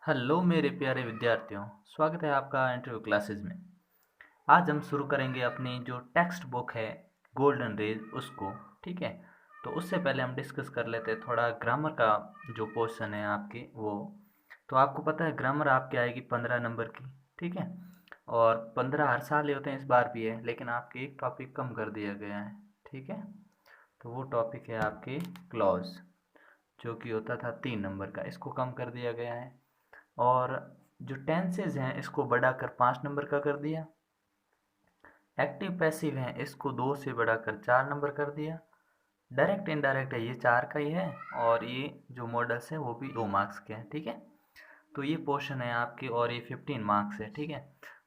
Hello मेरे प्यारे विद्यार्थियों, स्वागत है आपका इंटरव्यू क्लासेस में। आज हम शुरू करेंगे अपनी जो टेक्स्ट बुक है गोल्डन रेज उसको। ठीक है, तो उससे पहले हम डिस्कस कर लेते हैं थोड़ा ग्रामर का जो पोर्शन है आपकी वो। तो आपको पता है ग्रामर आपकी आएगी 15 नंबर की। ठीक है, और 15 हर साल ही होते हैं, इस बार भी है, लेकिन आपके एक टॉपिक कम कर दिया गया है। ठीक है, तो वो टॉपिक है आपके क्लॉज, जो कि होता था 3 नंबर का, इसको कम कर दिया गया है। और जो टेंसेज हैं इसको बढ़ाकर 5 नंबर का कर दिया। एक्टिव पैसिव हैं इसको 2 से बढ़ाकर 4 नंबर कर दिया। डायरेक्ट इनडायरेक्ट है ये 4 का ही है, और ये जो मॉडल्स हैं वो भी 2 मार्क्स के हैं। ठीक है, तो ये पोर्शन है आपके, और ये 15 मार्क्स है। ठीक है,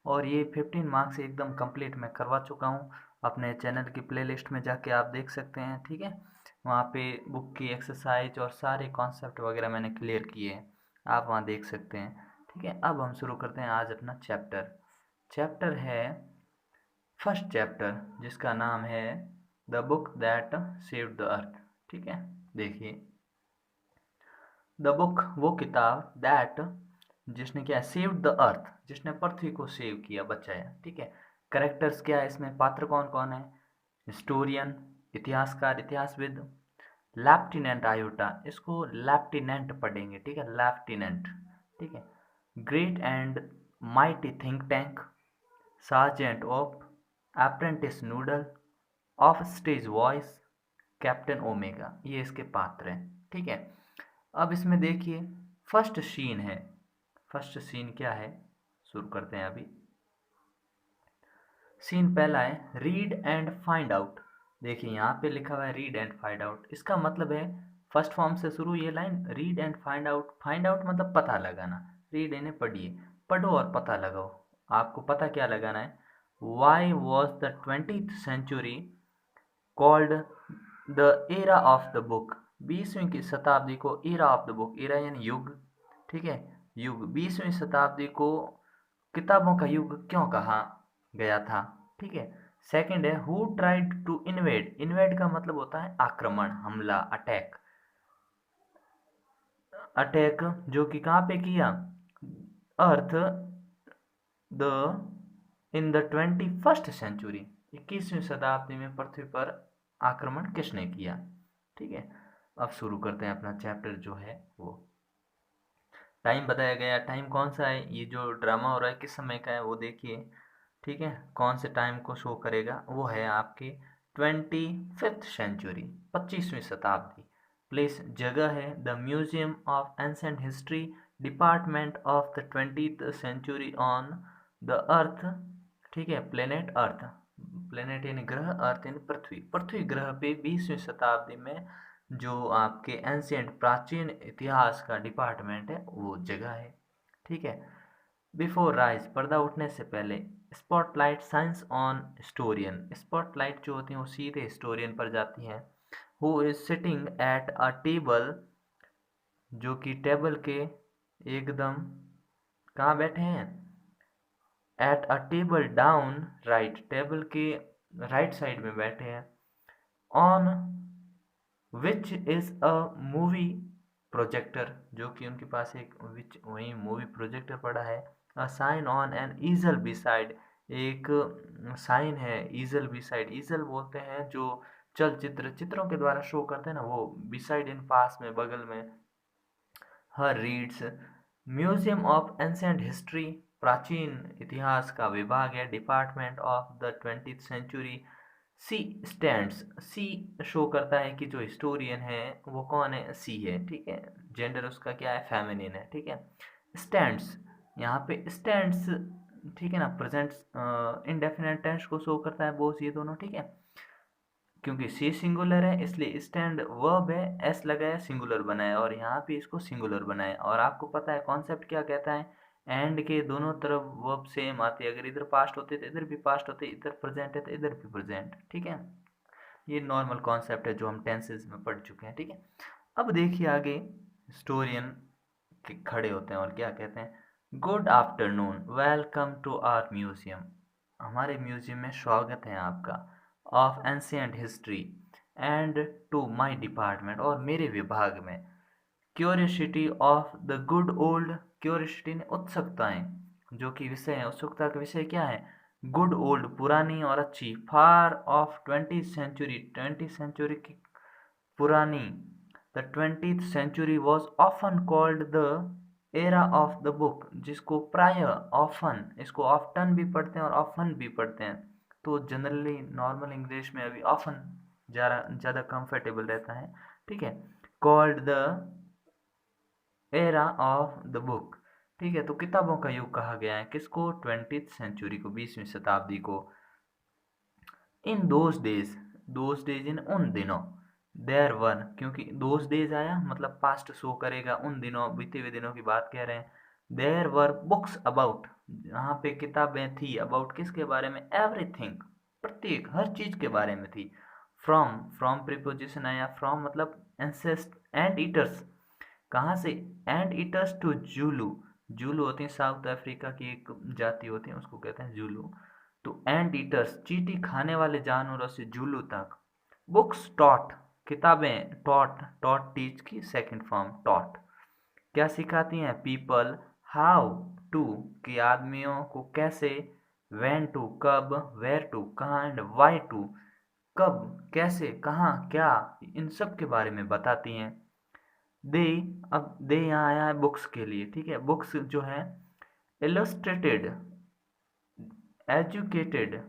और ये 15 मार्क्स एकदम कंप्लीट मैं करवा चुका हूँ। अपने चैनल की प्लेलिस्ट में जाके आप देख सकते हैं। ठीक है, वहाँ पे बुक की एक्सरसाइज और सारे कॉन्सेप्ट वगैरह मैंने क्लियर किए हैं, आप वहाँ देख सकते हैं। ठीक है, अब हम शुरू करते हैं आज अपना चैप्टर। चैप्टर है फर्स्ट चैप्टर, जिसका नाम है the book that saved the earth. ठीक है, देखिए, द बुक वो किताब, दैट जिसने क्या सेव्ड द अर्थ, जिसने पृथ्वी को सेव किया, बचाया। ठीक है, करेक्टर्स क्या है इसमें, पात्र कौन कौन है, हिस्टोरियन इतिहासकार इतिहासविद, लेफ्टिनेंट आयोटा, इसको लेफ्टिनेंट पढ़ेंगे। ठीक है, लेफ्टिनेंट। ठीक है, great and mighty think tank, sergeant of, apprentice noodle, of stage voice, captain omega, ये इसके पात्र हैं। ठीक है, अब इसमें देखिए फर्स्ट सीन है। फर्स्ट सीन क्या है, शुरू करते हैं अभी। सीन पहला है रीड एंड फाइंड आउट। देखिए यहाँ पे लिखा हुआ है रीड एंड फाइंड आउट, इसका मतलब है फर्स्ट फॉर्म से शुरू ये line, read and find out. Find out मतलब पता लगाना, रीड यानी पढ़िए, पढ़ो और पता लगाओ। आपको पता क्या लगाना है, why was the 20th century called the era of the book. 20वीं की शताब्दी को era of the book, era यानी युग। ठीक है, युग, 20वीं शताब्दी को किताबों का युग क्यों कहा गया था। ठीक है, सेकंड है who tried to invade. Invade का मतलब होता है आक्रमण, हमला, अटैक। अटैक जो कि कहाँ पे किया, earth, the in the 21st century, 21वीं शताब्दी में पृथ्वी पर आक्रमण किसने किया। ठीक है, अब शुरू करते हैं अपना चैप्टर जो है वो। टाइम बताया गया, टाइम कौन सा है, ये जो ड्रामा हो रहा है किस समय का है वो देखिए। ठीक है, कौन से टाइम को शो करेगा, वो है आपके 25th सेंचुरी, 25वीं शताब्दी। प्लेस जगह है the museum of ancient history, department of the 20th century on the earth. ठीक है, प्लेनेट अर्थ, प्लेनेट यानी ग्रह, अर्थ यानी पृथ्वी, पृथ्वी ग्रह पे 20वीं शताब्दी में जो आपके एंशियंट प्राचीन इतिहास का डिपार्टमेंट है वो जगह है। ठीक है, बिफोर राइज, पर्दा उठने से पहले, spotlight science on historian, spotlight जो होती हैं वो सीधे हिस्टोरियन पर जाती हैं। Who is sitting at a table, जो कि टेबल के एकदम कहाँ बैठे हैं, at a table down right, table के राइट साइड में बैठे हैं। On which is a movie projector, जो कि उनके पास एक विच वही मूवी प्रोजेक्टर पड़ा है। A sign on an easel beside, एक साइन है ईजल बिसाइड, ईजल बोलते हैं जो चलचित्र चित्रों के द्वारा शो करते हैं ना, वो बिसाइड इन पास में, बगल में। हर reads museum of ancient history, प्राचीन इतिहास का विभाग है, department of the 20th century. She stands, she show करता है कि जो हिस्टोरियन है वो कौन है, सी है। ठीक है, जेंडर उसका क्या है, फेमिनिन है। ठीक है, स्टैंड्स, यहाँ पे स्टैंड्स, ठीक है ना, प्रेजेंट इंडेफिनिट टेंस को शो करता है, बोस, ये दोनों। ठीक है, क्योंकि सी सिंगुलर है इसलिए स्टैंड वर्ब है, एस लगाया सिंगुलर बनाया, और यहाँ पे इसको सिंगुलर बनाया। और आपको पता है कॉन्सेप्ट क्या कहता है, एंड के दोनों तरफ वर्ब सेम आते हैं, अगर इधर पास्ट होते तो इधर भी पास्ट होते, इधर प्रेजेंट है तो इधर भी प्रेजेंट। ठीक है, ये नॉर्मल कॉन्सेप्ट है जो हम टेंसेस में पढ़ चुके हैं। ठीक है, अब देखिए आगे, हिस्टोरियन खड़े होते हैं और क्या कहते हैं, good afternoon, welcome to our museum, हमारे म्यूजियम में स्वागत है आपका, of ancient history and to my department, और मेरे विभाग में, curiosity of the good old curiosity ने उत्सुकताएं, जो कि विषय है, उत्सुकता का विषय क्या है? गुड ओल्ड, पुरानी और अच्छी, फार ऑफ 20th सेंचुरी की पुरानी। The 20th century was often called the era of the book, जिसको प्राय, ऑफन, इसको ऑफ्टन भी पढ़ते हैं और ऑफन भी पढ़ते हैं, तो जनरली नॉर्मल इंग्लिश में अभी ऑफन ज़्यादा कंफर्टेबल रहता है, ठीक है। Called the era of the book, ठीक है। तो किताबों का युग कहा गया है किसको? 20th सेंचुरी को, 20वीं शताब्दी को। इन दोज डेज इन उन दिनों, देयर वन, क्योंकि दोज डेज आया मतलब पास्ट शो करेगा, उन दिनों, बीते हुए दिनों की बात कह रहे हैं। देयर वर बुक्स अबाउट, यहाँ पे किताबें थी, अबाउट किसके बारे में? एवरीथिंग, प्रत्येक, हर चीज के बारे में थी। फ्रॉम प्रीपोजिशन आया, फ्रॉम मतलब एंसेस्ट एंड ईटर्स, कहाँ से? Anteaters to Zulu, Zulu होती है साउथ अफ्रीका की एक जाति होती है, उसको कहते हैं जूलू। तो एंड ईटर्स, चींटी खाने वाले जानवरों से जूलू तक। बुक्स टॉट, किताबें, टॉट टीच की सेकंड फॉर्म टॉट, क्या सिखाती हैं? पीपल हाउ टू, कि आदमियों को कैसे, व्हेन टू कब, वेयर टू कहाँ, एंड व्हाई टू, कब, कैसे, कहाँ, क्या, इन सब के बारे में बताती हैं। दे, अब दे यहाँ आया है बुक्स के लिए, ठीक है। बुक्स जो है illustrated, educated,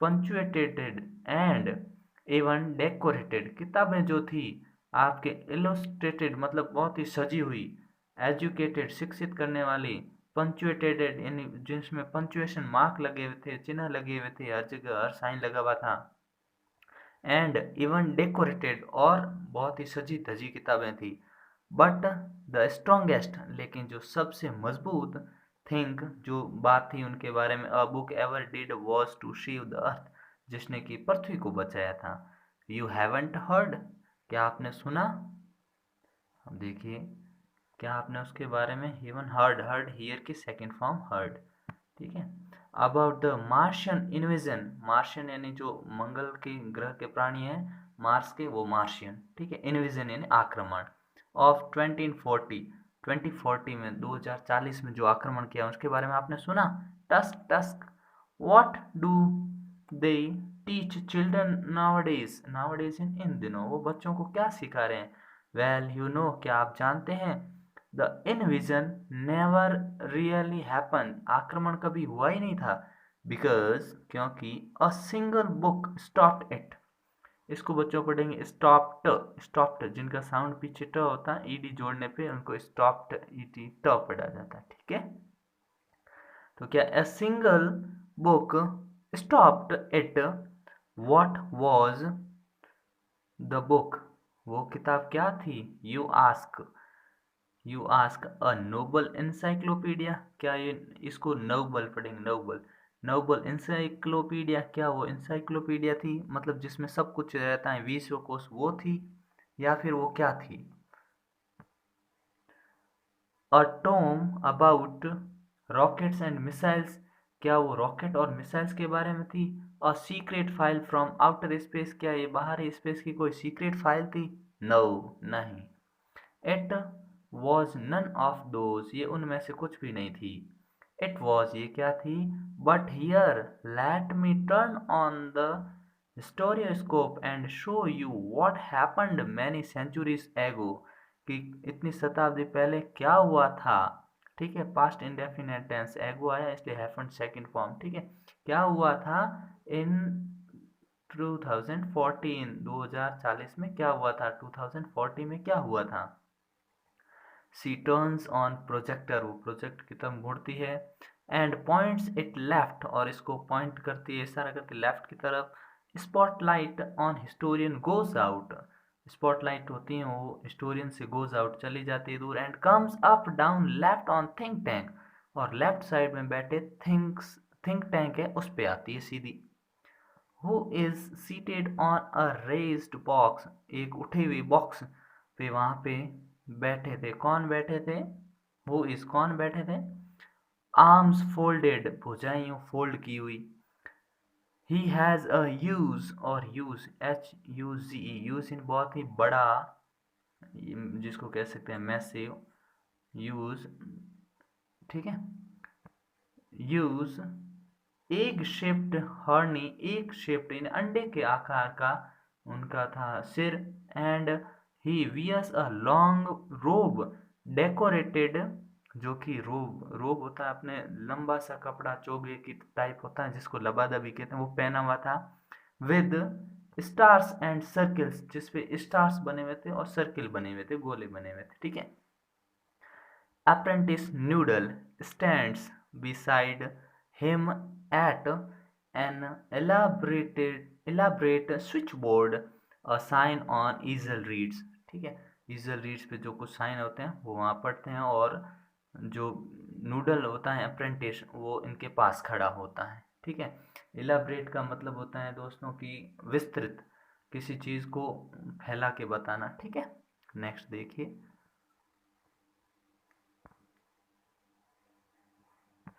punctuated and even decorated, किताबें जो थी आपके इलस्ट्रेटेड मतलब बहुत ही सजी हुई, एजुकेटेड शिक्षित करने वाली, पंचुएटेड यानी जिसमें पंचुएशन मार्क लगे हुए थे, चिन्ह लगे हुए थे, हर जगह हर साइन लगा हुआ था, एंड इवन डेकोरेटेड, और बहुत ही सजी धजी किताबें थी। बट द स्ट्रॉन्गेस्ट, लेकिन जो सबसे मजबूत थिंक, जो बात थी उनके बारे में, a book ever did was to save the earth, जिसने कि पृथ्वी को बचाया था। यू हैवेंट हर्ड, क्या आपने सुना? अब देखिए, क्या आपने उसके बारे में? इवन हर्ड, हर्ड हियर की सेकंड फॉर्म हर्ड, ठीक है। About the Martian invasion, Martian यानी जो मंगल के ग्रह के प्राणी हैं, मार्स के, वो मार्शियन, ठीक है। इन्वेजन यानी आक्रमण, ऑफ 2040 में, 2040 में जो आक्रमण किया उसके बारे में आपने सुना? Tsk tsk, what do they teach children nowadays, nowadays इन दिनों, वो बच्चों को क्या सिखा रहे हैं? वेल यू नो, क्या आप जानते हैं? द इनविजन नेवर रियली हैपन, आक्रमण कभी हुआ ही नहीं था, बिकॉज, क्योंकि a single book stopped it, इसको बच्चों पढ़ेंगे स्टॉप्ड, स्टॉप्ड जिनका साउंड पीछे ट होता है, ईडी जोड़ने पे उनको स्टॉप्ड ईटी ट पढ़ा जाता है, ठीक है। तो क्या a single book stopped it, what was the book, वो किताब क्या थी? You ask a Nobel encyclopedia, क्या ये, इसको नोबल पढ़ेंगे, नोबल, नोबल इंसाइक्लोपीडिया, क्या वो इंसाइक्लोपीडिया थी मतलब जिसमें सब कुछ रहता है, विश्वकोश, वो थी, या फिर वो क्या थी? A tome about rockets and missiles, क्या वो रॉकेट और मिसाइल्स के बारे में थी? A secret file from outer space, क्या ये बाहरी स्पेस की कोई सीक्रेट फाइल थी? नो, नहीं। It was none of those, ये उनमें से कुछ भी नहीं थी। इट वॉज, ये क्या थी? But here let me turn on the stereoscope and show you what happened many centuries ago, कि इतनी शताब्दी पहले क्या हुआ था, ठीक है। पास्ट इंडेफिनेट टेंस, एगो आया इसलिए हैपेंड सेकंड फॉर्म, ठीक है। क्या हुआ था इन 2014, 2040 में क्या हुआ था, 2040 में क्या हुआ था? सी टर्न्स ऑन प्रोजेक्टर, वो प्रोजेक्ट की तरफ मुड़ती है, एंड पॉइंट्स इट लेफ्ट, और इसको पॉइंट करती है, इशारा करती है लेफ्ट की तरफ। Spotlight on historian goes out, spotlight होती है वो हिस्टोरियन से गोज आउट, चली जाती है दूर, and comes up down left on think tank, और लेफ्ट साइड में बैठे थिंक टैंक है उस पे आती है सीधी। Who is seated on a raised box, एक उठी हुई बॉक्स पे वहां पे बैठे थे, कौन बैठे थे? हु इज, कौन बैठे थे? आर्म्स फोल्डेड, भुजाएं यूं फोल्ड की हुई। ही हैज अ यूज, और यूज, HUZE, यूज इन बहुत ही बड़ा, जिसको कह सकते हैं मैसिव, यूज ठीक है। Huge egg shaped horny, egg shaped इन अंडे के आकार का उनका था सिर, and he wears a long robe decorated, जो कि रोब रोब होता है अपने लंबा सा कपड़ा चोगे की टाइप होता है जिसको लबादबी कहते हैं, वो पहना हुआ था, विद स्टार्स एंड सर्कल्स, जिसपे स्टार्स बने हुए थे और सर्किल बने हुए थे, गोले बने हुए थे, ठीक है। Apprentice Noodle stands beside him at an elaborate switchboard. A sign on easel reads, ठीक है। easel reads पे जो कुछ साइन होते हैं वो वहाँ पढ़ते हैं, और जो नूडल होता है अप्रेंटिस वो इनके पास खड़ा होता है, ठीक है। इलाबरेट का मतलब होता है दोस्तों कि विस्तृत, किसी चीज़ को फैला के बताना, ठीक है। नेक्स्ट देखिए,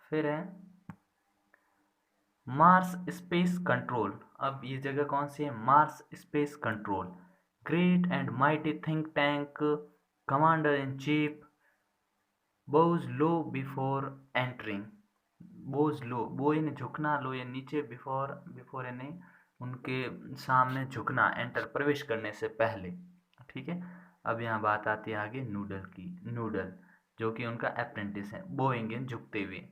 फिर है मार्स स्पेस कंट्रोल। अब ये जगह कौन सी है? Mars space control. Great and mighty think tank commander in chief bows low before entering. Bows low, bow यानी झुकना, लो यानी नीचे, बिफोर बिफोर यानी उनके सामने झुकना, एंटर प्रवेश करने से पहले, ठीक है। अब यहाँ बात आती है आगे नूडल की। नूडल जो कि उनका अप्रेंटिस है, बोइंग इन झुकते हुए।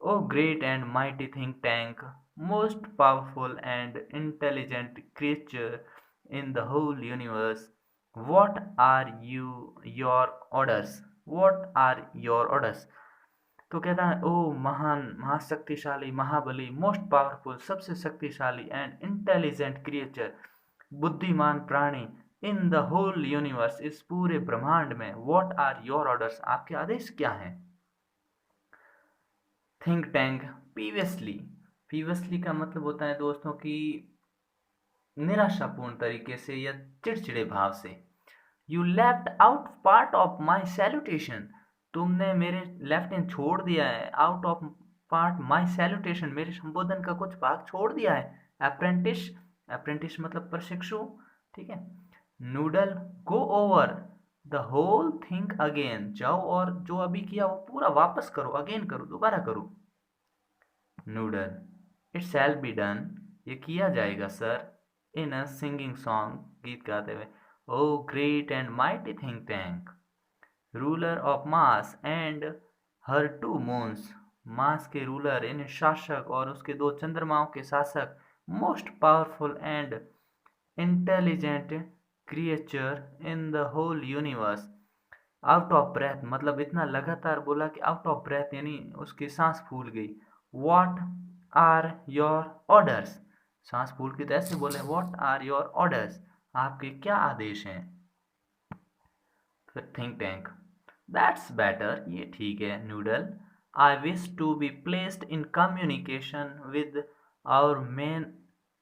O great and mighty think tank, most powerful and intelligent creature in the whole universe, what are your orders? What are your orders? तो कहता है ओ महान, महाशक्तिशाली, महाबली, मोस्ट पावरफुल, सबसे शक्तिशाली, एंड इंटेलिजेंट क्रिएचर, बुद्धिमान प्राणी, इन द होल यूनिवर्स, इस पूरे ब्रह्मांड में, व्हाट आर योर ऑर्डर्स, आपके आदेश क्या हैं? थिंक टैंक पीवियसली, पीवियसली का मतलब होता है दोस्तों कि निराशापूर्ण तरीके से या चिड़चिड़े भाव से। You left out part of my salutation, तुमने मेरे लेफ्ट इन छोड़ दिया है, out of part my salutation, मेरे संबोधन का कुछ भाग छोड़ दिया है। अप्रेंटिस, अप्रेंटिस मतलब प्रशिक्षु, ठीक है। Noodle go over the whole thing again, जाओ और जो अभी किया वो पूरा वापस करो, अगेन करो, दोबारा करो। Noodle it shall be done, ये किया जाएगा sir. In a singing song, गीत गाते हुए। Oh great and mighty think tank, ruler of Mars and her two moons, Mars के रूलर यानी शासक और उसके दो चंद्रमाओं के शासक, most powerful and intelligent creature in the whole universe. Out of breath मतलब इतना लगातार बोला कि आउट ऑफ ब्रेथ यानी उसकी सांस फूल गई। व्हाट आर योर ऑर्डर्स, सांस फूल के तो ऐसे बोले, व्हाट आर योर ऑर्डर्स, आपके क्या आदेश हैं? फिर थिंक टैंक, दैट्स बेटर, ये ठीक है noodle. I wish to be placed in communication with our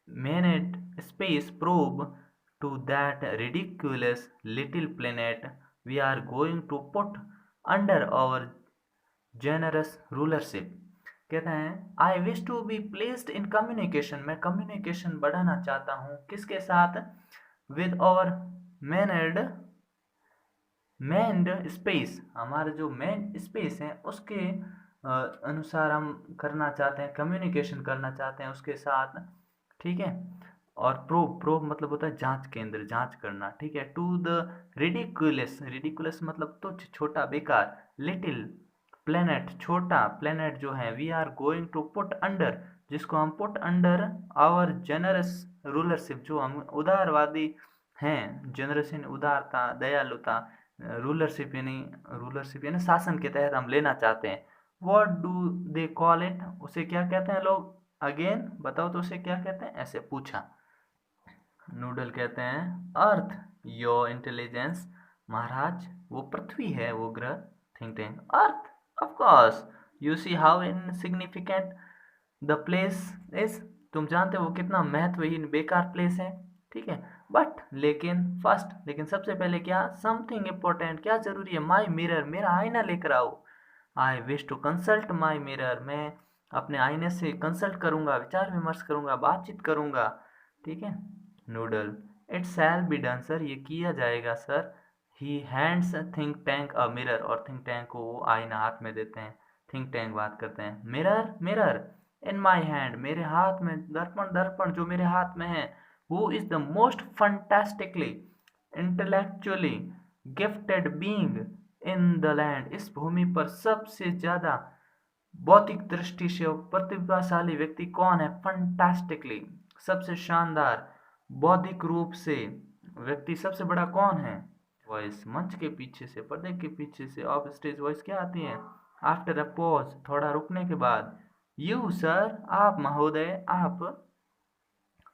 manned space probe to that ridiculous little planet we are going to put under our generous rulership। कहते हैं I wish to be placed in communication, मैं communication बढ़ाना चाहता हूँ, किसके साथ? With और maned, manned space, हमारे जो मैन स्पेस है उसके अनुसार हम करना चाहते हैं, कम्युनिकेशन करना चाहते हैं उसके साथ, ठीक है। और प्रोब, प्रोब मतलब होता है जांच केंद्र, जांच करना, ठीक है। टू द रिडिकुलस, रिडिकुलस मतलब तुच्छ, छोटा, बेकार। लिटिल प्लेनेट, छोटा प्लेनेट जो है। We are going to put under, जिसको हम put under our generous rulership, जो हम उदारवादी हैं, जेनरस यानी उदारता, दयालुता, रूलरशिप यानी शासन के तहत हम लेना चाहते हैं। What do they call it, उसे क्या कहते हैं लोग? अगेन बताओ तो उसे क्या कहते हैं, ऐसे पूछा। नूडल कहते हैं अर्थ योर इंटेलिजेंस, महाराज वो पृथ्वी है, वो ग्रह। Think tank earth, of course, you see how insignificant the place is, तुम जानते हो वो कितना महत्वहीन बेकार प्लेस है, ठीक है। बट लेकिन फर्स्ट, लेकिन सबसे पहले क्या? समथिंग इम्पोर्टेंट, क्या जरूरी है? माई मिरर, मेरा आईना लेकर आओ। I wish to consult my mirror, मैं अपने आईने से कंसल्ट करूंगा, विचार विमर्श करूंगा, बातचीत करूंगा, ठीक है। Noodle it shall be done sir, ये किया जाएगा sir. He hands think tank a mirror, और थिंक टैंक को वो आईना हाथ में देते हैं। थिंक टैंक बात करते हैं, mirror mirror in my hand, मेरे हाथ में दर्पण दर्पण जो मेरे हाथ में है, who is the most fantastically intellectually gifted being in the land, इस भूमि पर सबसे ज्यादा बौद्धिक दृष्टि से प्रतिभाशाली व्यक्ति कौन है, फंटास्टिकली सबसे शानदार बौद्धिक रूप से व्यक्ति सबसे बड़ा कौन है। वॉइस मंच के पीछे से, पर्दे के पीछे से ऑफ स्टेज वॉइस क्या आती है, आफ्टर अ पॉज थोड़ा रुकने के बाद, यू सर आप महोदय आप।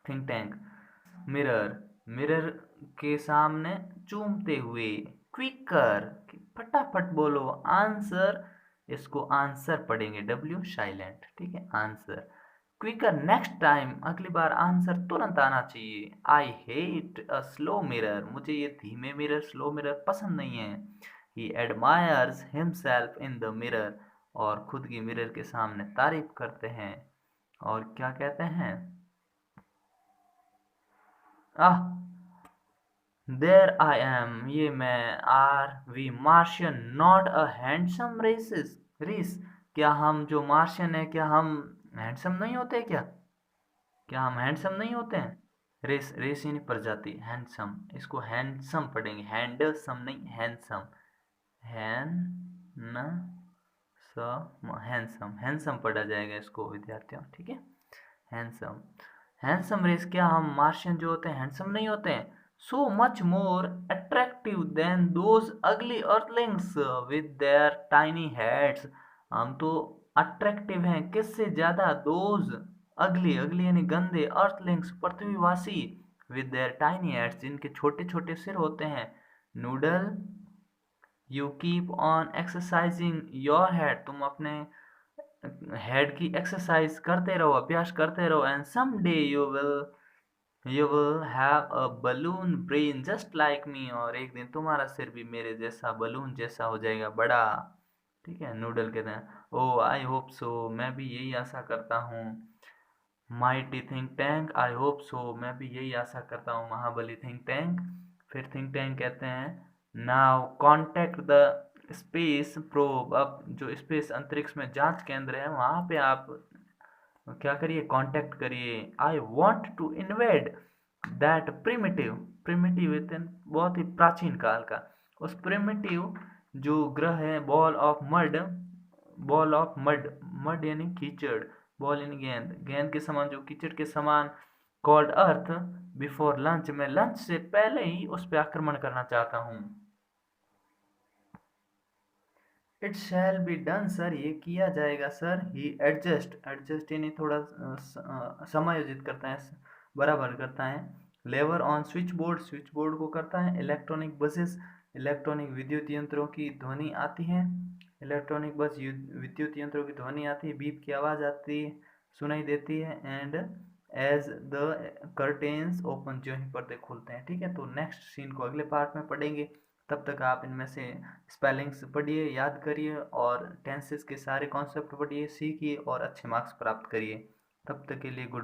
थिंक टैंक मिरर मिरर के सामने चूमते हुए, क्विकर फटाफट बोलो आंसर, इसको आंसर पढ़ेंगे डब्ल्यू साइलेंट, ठीक है आंसर। क्विकर नेक्स्ट टाइम, अगली बार आंसर तुरंत आना चाहिए। I hate a slow mirror, मुझे ये धीमे मिरर स्लो मिरर पसंद नहीं है। He admires himself in the mirror, और खुद की मिरर के सामने तारीफ करते हैं, और क्या कहते हैं, आह देयर आई एम, ये मैं, are we Martian not a handsome races race, क्या हम जो मार्शियन है क्या हम हैंडसम नहीं होते, क्या हम हैंडसम नहीं होते हैं। रेस रेस यानी प्रजाति, हैंडसम इसको हैंडसम पढ़ेंगे, हैंडसम नहीं हैंडसम, हैन न हैंडसम हैंडसम पढ़ा जाएगा इसको विद्यार्थियों, ठीक है हैंडसम। हैंडसम रेस, क्या हम मार्शियन जो होते हैं हैंडसम नहीं होते हैं, so much more attractive than those ugly earthlings with their tiny heads, हम तो अट्रैक्टिव हैं किससे ज्यादा, दोज अगली अगली यानी गंदे, अर्थलिंग्स पृथ्वीवासी, विद देयर टाइनी हेड्स जिनके छोटे छोटे सिर होते हैं, noodle you keep on exercising your head, तुम अपने हेड की एक्सरसाइज करते रहो, अभ्यास करते रहो, and some day you will have a balloon brain just like me, और एक दिन तुम्हारा सिर भी मेरे जैसा बलून जैसा हो जाएगा बड़ा, ठीक है। नूडल कहते हैं ओ आई होप सो, मैं भी यही आशा करता हूँ। Mighty think tank I hope so, मैं भी यही आशा करता हूँ महाबली थिंक टैंक। फिर थिंक टैंक कहते हैं now contact the space probe, अब जो स्पेस अंतरिक्ष में जांच केंद्र है वहां पे आप क्या करिए, कांटेक्ट करिए। I want to invade that primitive, primitive बहुत ही प्राचीन काल का, उस प्रिमिटिव जो ग्रह है, ball of mud, ball of mud, mud यानी कीचड़, बॉल यानी गेंद, गेंद के समान जो कीचड़ के समान, कॉल्ड अर्थ बिफोर लंच, मैं लंच से पहले ही उस पर आक्रमण करना चाहता हूँ। It shall be done sir, ये किया जाएगा सर। ही एडजस्ट, एडजस्ट यानी थोड़ा समायोजित करता है, बराबर करता है। Lever on switchboard, switchboard को करता है। इलेक्ट्रॉनिक बसेस, इलेक्ट्रॉनिक विद्युत यंत्रों की ध्वनि आती है, इलेक्ट्रॉनिक बस विद्युत यंत्रों की ध्वनि आती है, बीप की आवाज़ आती है, सुनाई देती है। And as the curtains open, जो ही पर्दे खुलते हैं, ठीक है। तो नेक्स्ट सीन को अगले पार्ट में पढ़ेंगे, तब तक आप इनमें से स्पेलिंग्स पढ़िए, याद करिए, और टेंसेस के सारे कॉन्सेप्ट पढ़िए, सीखिए और अच्छे मार्क्स प्राप्त करिए। तब तक के लिए गुड बाय।